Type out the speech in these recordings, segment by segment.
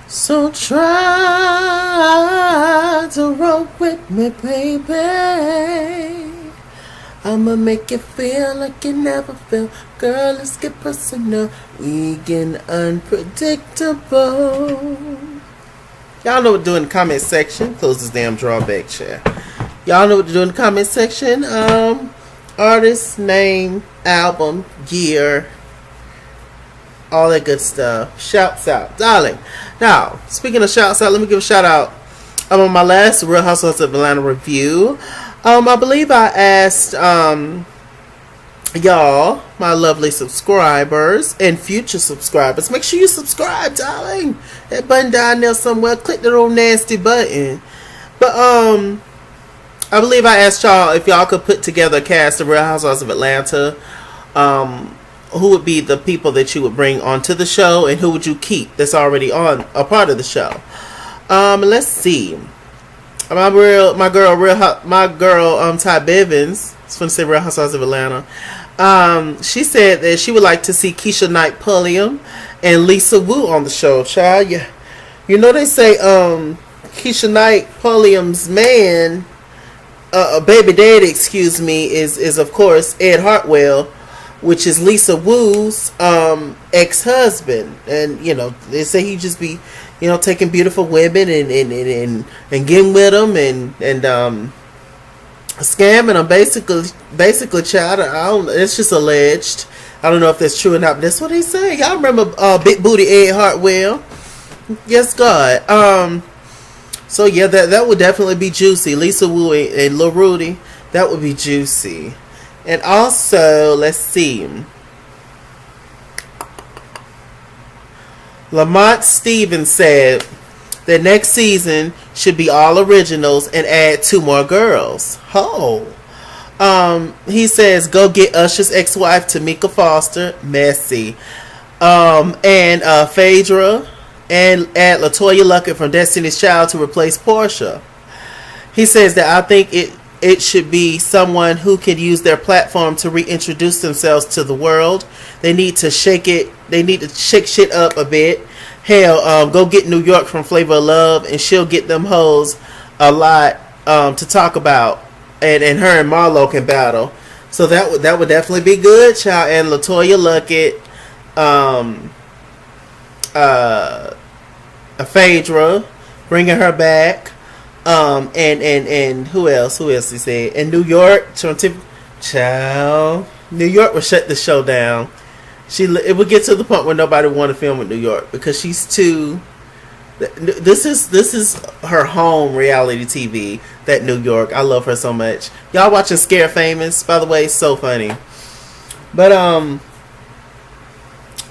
So try to roll with me, baby. I'ma make you feel like you never feel. Girl, let's get personal. We get unpredictable. Y'all know what to do in the comment section. Close this damn drawback share. Y'all know what to do in the comment section. Artist, name, album, year, all that good stuff. Shouts out, darling. Now, speaking of shouts out, let me give a shout out. On my last Real Housewives of Atlanta review, I believe I asked y'all, my lovely subscribers and future subscribers, make sure you subscribe, darling. That button down there somewhere. Click that little nasty button. But I believe I asked y'all if y'all could put together a cast of Real Housewives of Atlanta. Who would be the people that you would bring onto the show, and who would you keep that's already on a part of the show? Let's see. My girl, Ty Bivens. I was going to say Real Housewives of Atlanta. She said that she would like to see Keisha Knight Pulliam and Lisa Wu on the show. Child, yeah. You know they say Keisha Knight Pulliam's man, baby daddy, excuse me, is of course Ed Hartwell, which is Lisa Wu's ex-husband. And, you know, they say he just be, you know, taking beautiful women and getting with them and scamming them, basically, child. It's just alleged. I don't know if that's true or not, but that's what they say. Y'all remember Big Booty Ed Hartwell? Yes, God. So, yeah, that would definitely be juicy. Lisa Wu and Lil Rudy, that would be juicy. And also, let's see. Lamont Stevens said that next season should be all originals and add 2 more girls. Oh. He says, go get Usher's ex-wife, Tamika Foster, messy. And Phaedra, and add LaToya Luckett from Destiny's Child to replace Portia. He says that I think it should be someone who can use their platform to reintroduce themselves to the world. They need to shake it. They need to shake shit up a bit. Hell, go get New York from Flavor of Love, and she'll get them hoes a lot to talk about. And her and Marlo can battle. So that would definitely be good, child. And LaToya Luckett, Phaedra, bringing her back. And who else? He said? And New York, child. New York will shut the show down. It would get to the point where nobody would want to film with New York because she's too. This is her home reality TV. That New York, I love her so much. Y'all watching Scare Famous, by the way, so funny. But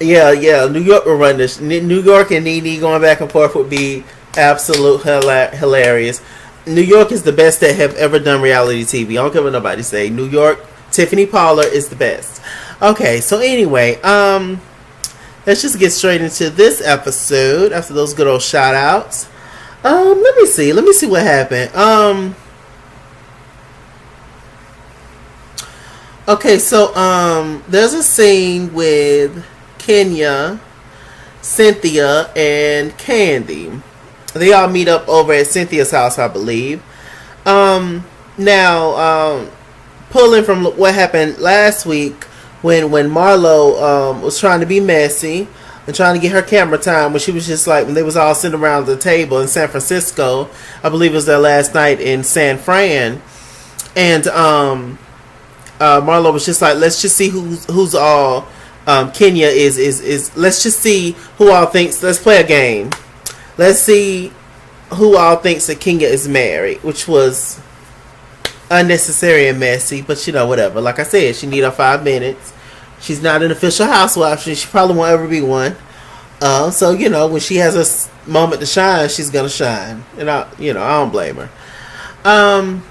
yeah, New York will run this. New York and Nene going back and forth would be absolute hilarious. New York is the best that have ever done reality TV. I don't care what nobody say. New York, Tiffany Pollard is the best. Okay, so anyway, let's just get straight into this episode after those good old shout outs. Let me see what happened. Okay, so there's a scene with Kenya, Cynthia, and Candy. They all meet up over at Cynthia's house, I believe. Now, pulling from what happened last week when Marlo was trying to be messy and trying to get her camera time, when she was just like, when they was all sitting around the table in San Francisco. I believe it was their last night in San Fran. And Marlo was just like, let's just see who's all Kenya is let's just see who all thinks, let's play a game. Let's see who all thinks that Kenya is married, which was unnecessary and messy, but you know, whatever. Like I said, she need her 5 minutes. She's not an official housewife. She probably won't ever be one. So, you know, when she has a moment to shine, she's going to shine. And I don't blame her. And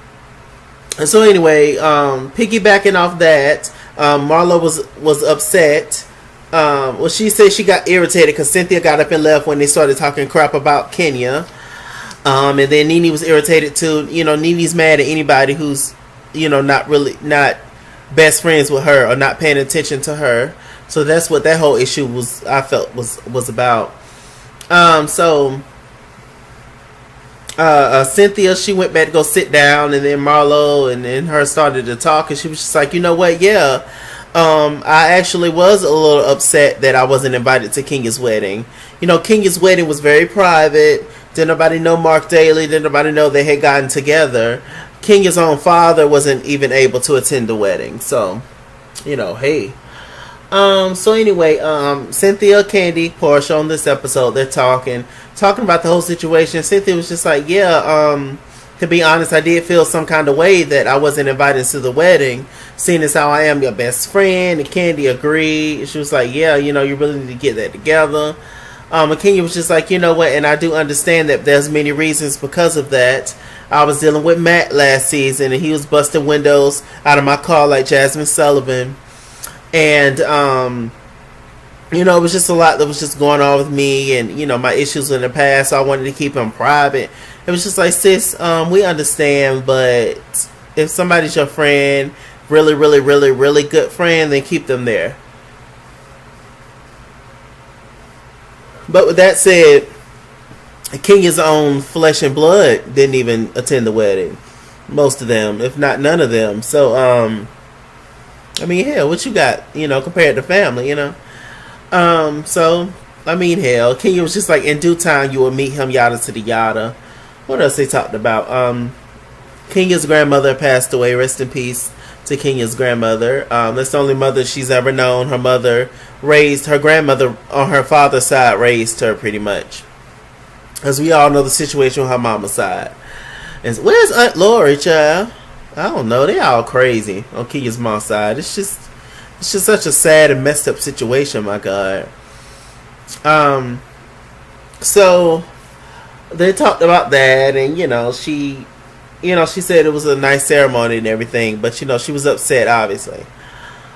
so anyway, piggybacking off that, Marlo was upset. Well, she said she got irritated because Cynthia got up and left when they started talking crap about Kenya. And then Nene was irritated too. You know, Nene's mad at anybody who's, you know, not best friends with her or not paying attention to her. So that's what that whole issue was, I felt was about. So Cynthia, she went back to go sit down, and then Marlo and her started to talk, and she was just like, you know what, yeah, I actually was a little upset that I wasn't invited to Kenya's wedding. You know, Kenya's wedding was very private. Didn't nobody know Mark Daly. Didn't nobody know they had gotten together. Kenya's own father wasn't even able to attend the wedding. So, you know, hey. So anyway, Cynthia, Candy, Portia on this episode, they're talking about the whole situation. Cynthia was just like, yeah, to be honest, I did feel some kind of way that I wasn't invited to the wedding, seeing as how I am your best friend. And Candy agreed. She was like, yeah, you know, you really need to get that together. And Kenya was just like, you know what, and I do understand that there's many reasons because of that. I was dealing with Matt last season, and he was busting windows out of my car like Jasmine Sullivan. And, you know, it was just a lot that was just going on with me and, you know, my issues in the past. So I wanted to keep them private. It was just like, sis, we understand, but if somebody's your friend, really, really, really, really good friend, then keep them there. But with that said, Kenya's own flesh and blood didn't even attend the wedding. Most of them, if not none of them. So, I mean, hell, what you got, you know, compared to family, you know? So, I mean, hell, Kenya was just like, in due time, you will meet him, yada to the yada. What else they talked about? Kenya's grandmother passed away. Rest in peace to Kenya's grandmother. That's the only mother she's ever known. Her mother raised, her grandmother on her father's side raised her pretty much. As we all know the situation with her mama's side. And where's Aunt Lori, child? I don't know. They all crazy on Kenya's mom's side. It's just such a sad and messed up situation, my God. So they talked about that, and she said it was a nice ceremony and everything, but she was upset, obviously.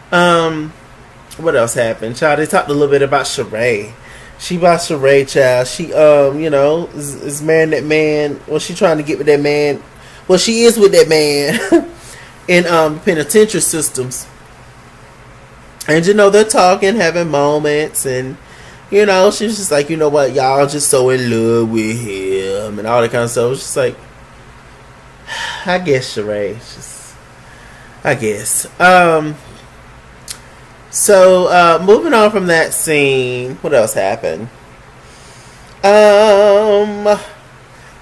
What else happened, child? They talked a little bit about Sheree. She bought Sheree, child. She is marrying that man. Well, she trying to get with that man. Well, she is with that man in penitentiary systems. And they're talking, having moments, and she's just like, you know what, y'all just so in love with him and all that kind of stuff. It's just like, I guess Sheree, I guess. So moving on from that scene, what else happened?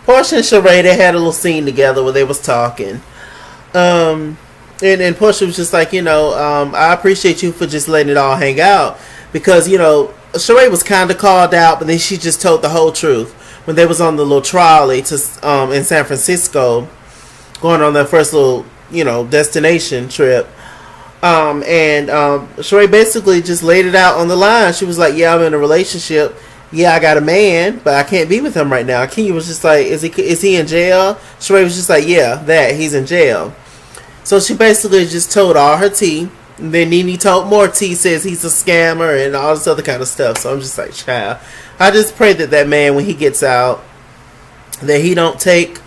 Portia and Sheree, they had a little scene together where they was talking. And Portia was just like, I appreciate you for just letting it all hang out. Because, Sheree was kind of called out, but then she just told the whole truth. When they was on the little trolley to in San Francisco, going on their first little, destination trip. Sheree basically just laid it out on the line. She was like, yeah, I'm in a relationship. Yeah, I got a man, but I can't be with him right now. Kenya was just like, is he in jail? Sheree was just like, yeah, he's in jail. So she basically just told all her tea. And then Nene told more tea, says he's a scammer and all this other kind of stuff. So I'm just like, child, I just pray that man, when he gets out, that he don't take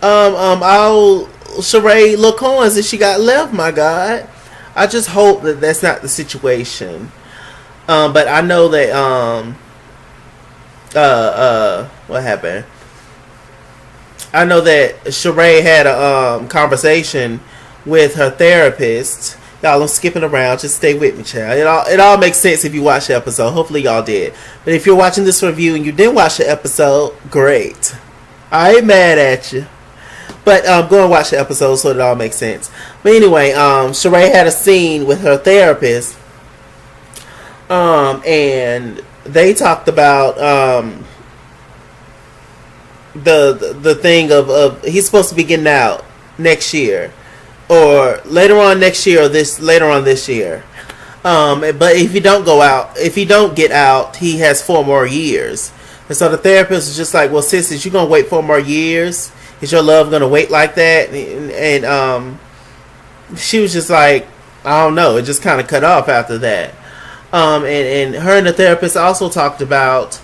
all Sheree little coins that she got left, my God. I just hope that that's not the situation. But I know that what happened? I know that Sheree had a conversation with her therapist. Y'all, I'm skipping around. Just stay with me, child. It all makes sense if you watch the episode. Hopefully y'all did. But if you're watching this review and you didn't watch the episode, great. I ain't mad at you. But go and watch the episode so it all makes sense. But anyway, Sheree had a scene with her therapist. And they talked about the thing of he's supposed to be getting out next year. Or later on next year, or later on this year. But if you don't get out, he has 4 more years. And so the therapist was just like, well, sis, is you gonna wait 4 more years? Is your love gonna wait like that? And she was just like, I don't know. It just kind of cut off after that. And her and the therapist also talked about,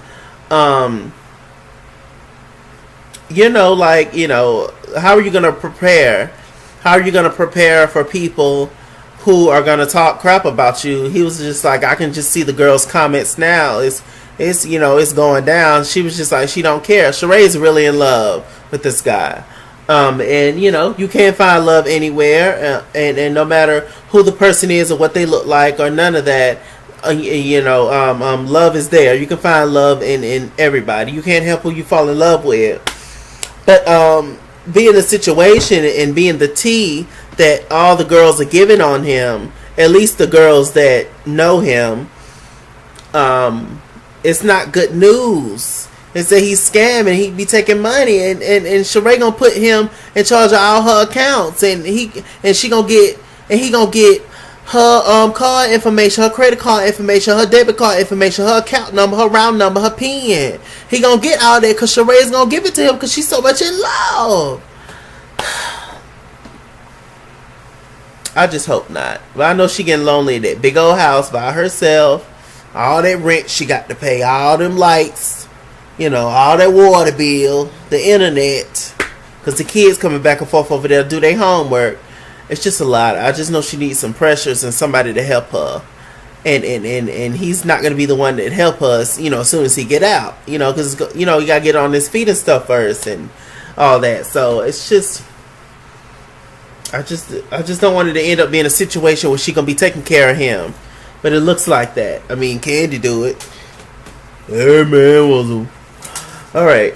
how are you gonna prepare? How are you going to prepare for people who are going to talk crap about you? He was just like, I can just see the girls' comments now. It's it's it's going down. She was just like, she don't care. Sheree's really in love with this guy. And you can't find love anywhere, and no matter who the person is or what they look like or none of that, love is there. You can find love in everybody. You can't help who you fall in love with. But being the situation and being the tea that all the girls are giving on him, at least the girls that know him, it's not good news. It's that he's scamming. He be taking money, and Sheree gonna put him in charge of all her accounts, and he gonna get her card information, her credit card information, her debit card information, her account number, her round number, her PIN. He gonna get all that because Sheree's gonna give it to him because she's so much in love. I just hope not. But I know she getting lonely in that big old house by herself. All that rent she got to pay, all them lights, all that water bill, the internet, because the kids coming back and forth over there to do their homework. It's just a lot. I just know she needs some pressures and somebody to help her. And he's not going to be the one that help us, as soon as he get out. Because, he got to get on his feet and stuff first and all that. So, it's just... I just don't want it to end up being a situation where she going to be taking care of him. But it looks like that. I mean, Candy do it. Hey, man. Alright.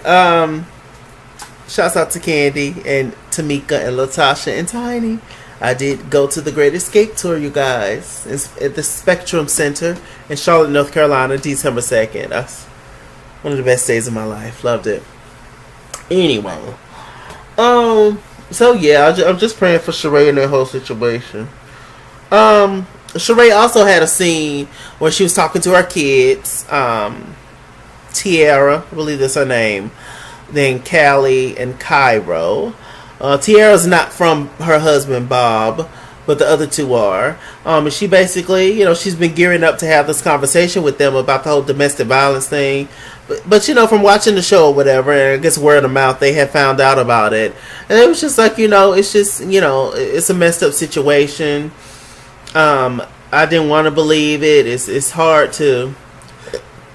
Shouts out to Candy and Tamika and Latasha and Tiny. I did go to the Great Escape Tour, you guys. It's at the Spectrum Center in Charlotte, North Carolina, December 2nd. That's one of the best days of my life. Loved it. Anyway. So, yeah, I'm just praying for Sheree and that whole situation. Sheree also had a scene where she was talking to her kids. Tiara, I believe that's her name. Then Callie and Cairo. Tiara's not from her husband Bob, but the other two are. And she basically, she's been gearing up to have this conversation with them about the whole domestic violence thing. But from watching the show or whatever, and I guess word of mouth, they had found out about it. And it was just like, it's just, it's a messed up situation. I didn't want to believe it. It's hard to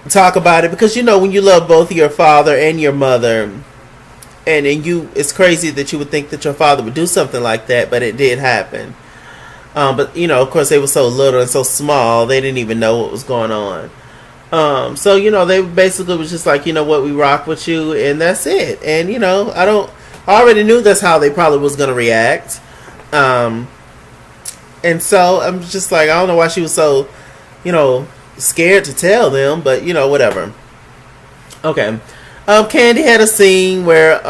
talk about it because, when you love both your father and your mother, and it's crazy that you would think that your father would do something like that, but it did happen. But, of course, they were so little and so small, they didn't even know what was going on. So, they basically was just like, what, we rock with you, and that's it. And, I already knew that's how they probably was going to react. And so, I'm just like, I don't know why she was so, scared to tell them, but, whatever. Okay. Candy had a scene where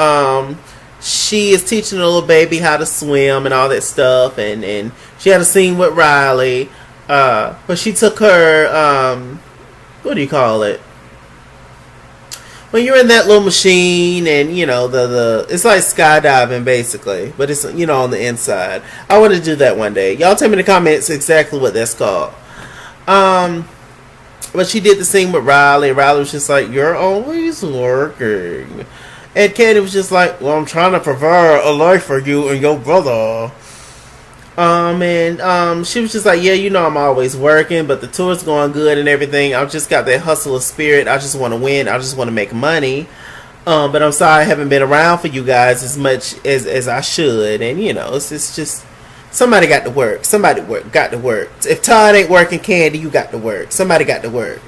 she is teaching a little baby how to swim and all that stuff, and she had a scene with Riley, but she took her what do you call it, when you're in that little machine and the it's like skydiving basically, but it's on the inside. I want to do that one day. Y'all tell me in the comments exactly what that's called. But she did the scene with Riley. Riley was just like, you're always working. And Candy was just like, well, I'm trying to provide a life for you and your brother. And she was just like, yeah, I'm always working, but the tour's going good and everything. I've just got that hustler spirit. I just want to win. I just want to make money. But I'm sorry I haven't been around for you guys as much as I should. And, it's just... Somebody got to work. Somebody got to work. If Todd ain't working, Candy, you got to work. Somebody got to work.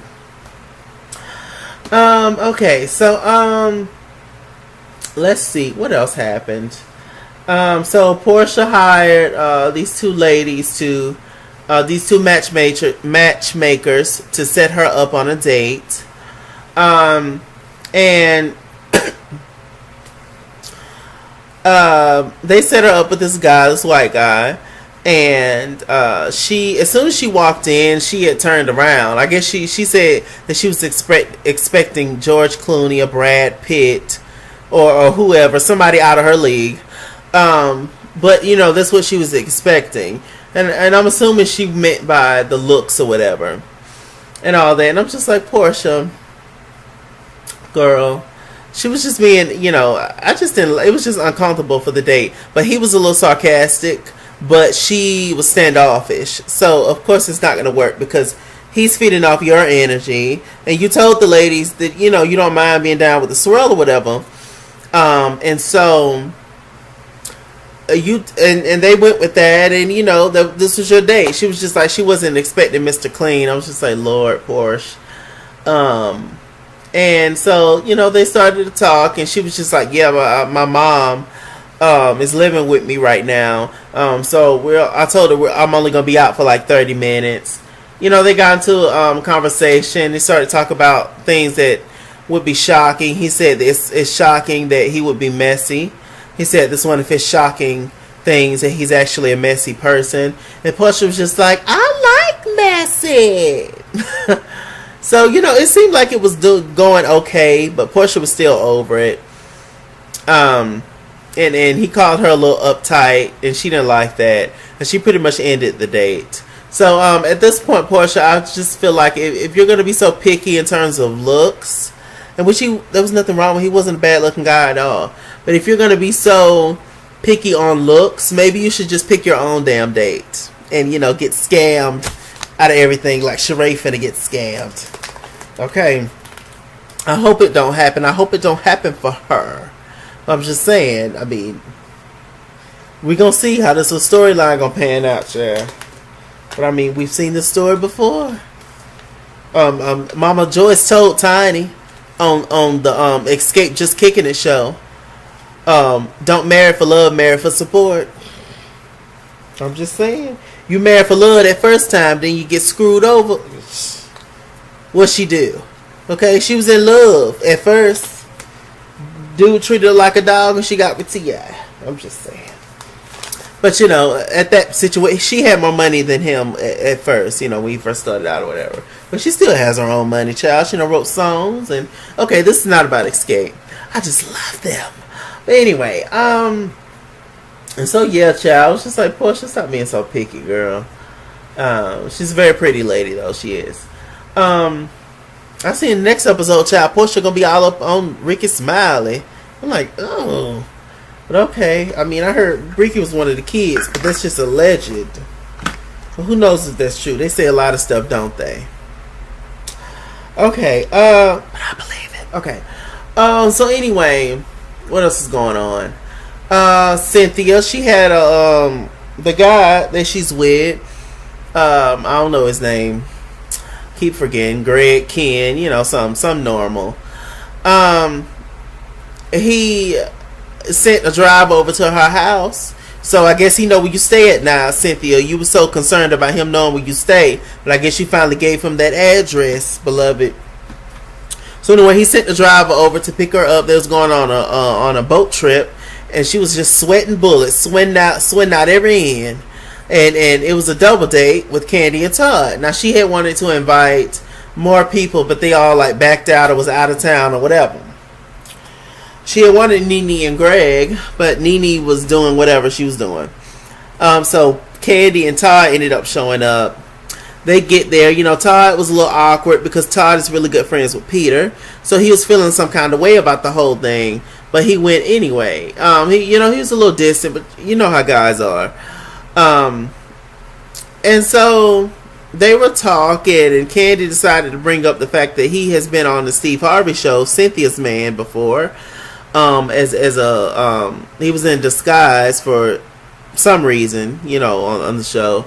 Okay, so, let's see. What else happened? So Portia hired, these two ladies to, these two matchmakers to set her up on a date. And they set her up with this guy, this white guy, and she, as soon as she walked in, she had turned around. I guess she said that she was expecting George Clooney or Brad Pitt or whoever, somebody out of her league. But that's what she was expecting, and I'm assuming she meant by the looks or whatever and all that. And I'm just like, Portia, girl. She was just being, I just didn't, it was just uncomfortable for the date. But he was a little sarcastic, but she was standoffish. So, of course, it's not going to work because he's feeding off your energy, and you told the ladies that you don't mind being down with the swirl or whatever. And so and they went with that, and this was your date. She was just like, she wasn't expecting Mr. Clean. I was just like, Lord, Porsche. And so they started to talk, and she was just like, yeah, my mom is living with me right now. So I told her I'm only gonna be out for like 30 minutes. They got into a conversation. They started to talk about things that would be shocking. He said it's shocking that he would be messy. He said this one of his shocking things, that he's actually a messy person. And Portia was just like, I like messy. So, it seemed like it was going okay, but Portia was still over it. And he called her a little uptight, and she didn't like that. And she pretty much ended the date. So, at this point, Portia, I just feel like if you're going to be so picky in terms of looks, and there was nothing wrong with, he wasn't a bad looking guy at all. But if you're going to be so picky on looks, maybe you should just pick your own damn date. And, get scammed out of everything like Sheree finna get scammed. Okay. I hope it don't happen. I hope it don't happen for her. I'm just saying, I mean, we gonna see how this storyline gonna pan out, yeah. But I mean, we've seen this story before. Mama Joyce told Tiny on the Escape Just Kicking It show, don't marry for love, marry for support. I'm just saying, you marry for love that first time, then you get screwed over. What she do? Okay, she was in love at first. Dude treated her like a dog, and she got with T.I. I'm just saying. But at that situation, she had more money than him at first. When he first started out or whatever. But she still has her own money, child. She wrote songs, and okay, this is not about Escape. I just love them. But anyway, and so yeah, child. It's just like, Portia, stop being so picky, girl. She's a very pretty lady, though. She is. I see in the next episode, child, Portia gonna be all up on Ricky Smiley. I'm like, oh. But okay. I mean, I heard Ricky was one of the kids, but that's just alleged. Well, who knows if that's true? They say a lot of stuff, don't they? Okay. But I believe it. Okay. So anyway, what else is going on? Cynthia, she had the guy that she's with. I don't know his name. Keep forgetting. Greg, Ken, some normal. He sent a drive over to her house. So I guess he know where you stay at now, Cynthia. You were so concerned about him knowing where you stay, but I guess you finally gave him that address, beloved. So anyway, he sent the driver over to pick her up. They was going on a boat trip, and she was just sweating bullets, sweating out every end. And it was a double date with Candy and Todd. Now, she had wanted to invite more people, but they all backed out or was out of town or whatever. She had wanted Nene and Greg, but Nene was doing whatever she was doing. So Candy and Todd ended up showing up. They get there. Todd was a little awkward because Todd is really good friends with Peter. So he was feeling some kind of way about the whole thing. But he went anyway. He was a little distant, but you know how guys are. And so they were talking, and Candy decided to bring up the fact that he has been on the Steve Harvey show, Cynthia's man, before. As he was in disguise for some reason, on the show.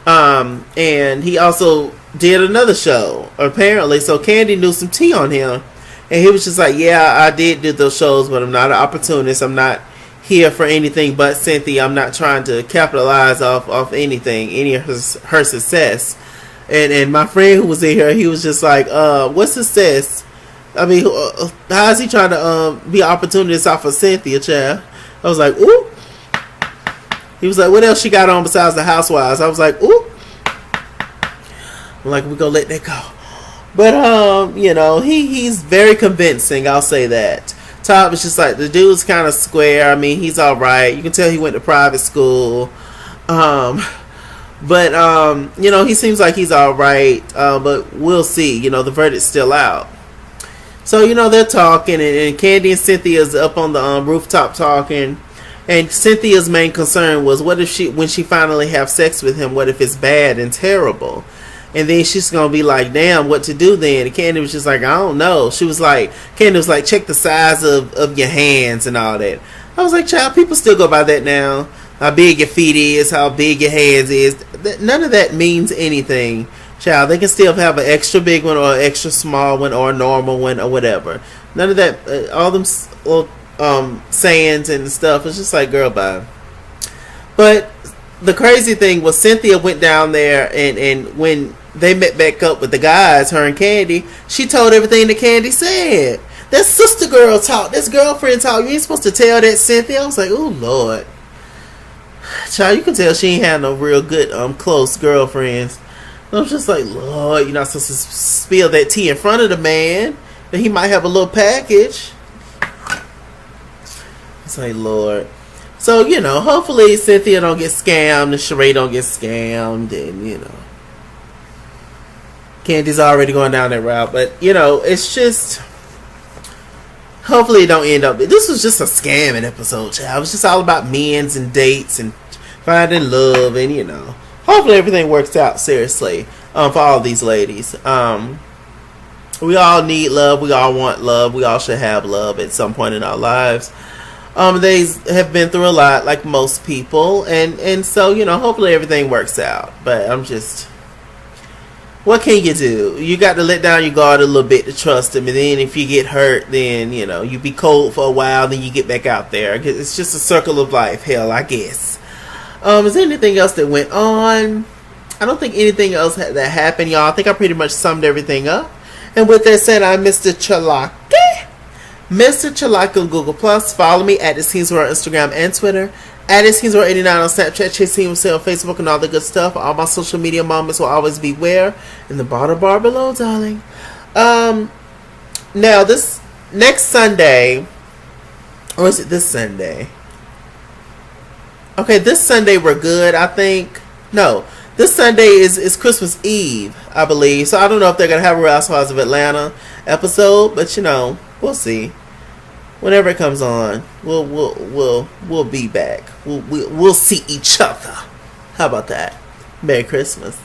And he also did another show, apparently. So Candy knew some tea on him. And he was just like, yeah, I did do those shows, but I'm not an opportunist. I'm not here for anything but Cynthia. I'm not trying to capitalize off anything, any of her success. And my friend who was in here, he was just like, what success? I mean, how is he trying to be an opportunist off of Cynthia, child? I was like, ooh. He was like, what else she got on besides the Housewives? I was like, ooh. I'm like, we're going to let that go. But, he's very convincing. I'll say that. Todd was just like, the dude's kind of square. I mean, he's all right. You can tell he went to private school. But, he seems like he's all right. But we'll see. The verdict's still out. So, they're talking, and Candy and Cynthia's up on the rooftop talking. And Cynthia's main concern was, what if when she finally have sex with him, what if it's bad and terrible? And then she's gonna be like, damn, what to do then? And Candy was just like, I don't know. She was like, Candy was like, check the size of your hands and all that. I was like, child, people still go by that now. How big your feet is, how big your hands is. None of that means anything, child. They can still have an extra big one or an extra small one or a normal one or whatever. None of that, all them sayings and stuff. It's just like, girl, bye. But the crazy thing was Cynthia went down there and when they met back up with the guys, her and Candy, she told everything that Candy said. That sister girl talk, this girlfriend talk, you ain't supposed to tell that, Cynthia. I was like, oh Lord. Child, you can tell she ain't had no real good close girlfriends. I was just like, Lord, you're not supposed to spill that tea in front of the man. That he might have a little package. It's like, Lord. So, hopefully Cynthia don't get scammed and Sheree don't get scammed and, Candy's already going down that route. But, it's just, hopefully it don't end up, this was just a scamming episode, child. It was just all about men's and dates and finding love and, hopefully everything works out, seriously, for all these ladies. We all need love. We all want love. We all should have love at some point in our lives. They have been through a lot, like most people, and so hopefully everything works out. But I'm just, what can you do? You got to let down your guard a little bit to trust him, and then if you get hurt, then you be cold for a while, then you get back out there. It's just a circle of life, hell, I guess. Is there anything else that went on? I don't think anything else that happened, y'all. I think I pretty much summed everything up. And with that said, I'm Mr. Chalake. Mr. Chalake on Google+. Follow me at ItsKingsWorld on Instagram and Twitter. At ItsKingsWorld89 on Snapchat. Chasing himself on Facebook and all the good stuff. All my social media moments will always be where? In the bottom bar below, darling. Now, this next Sunday, or is it this Sunday? Okay, this Sunday we're good, I think. No, this Sunday is Christmas Eve, I believe. So I don't know if they're gonna have a Real Housewives of Atlanta episode, but we'll see. Whenever it comes on, we'll be back. We'll see each other. How about that? Merry Christmas.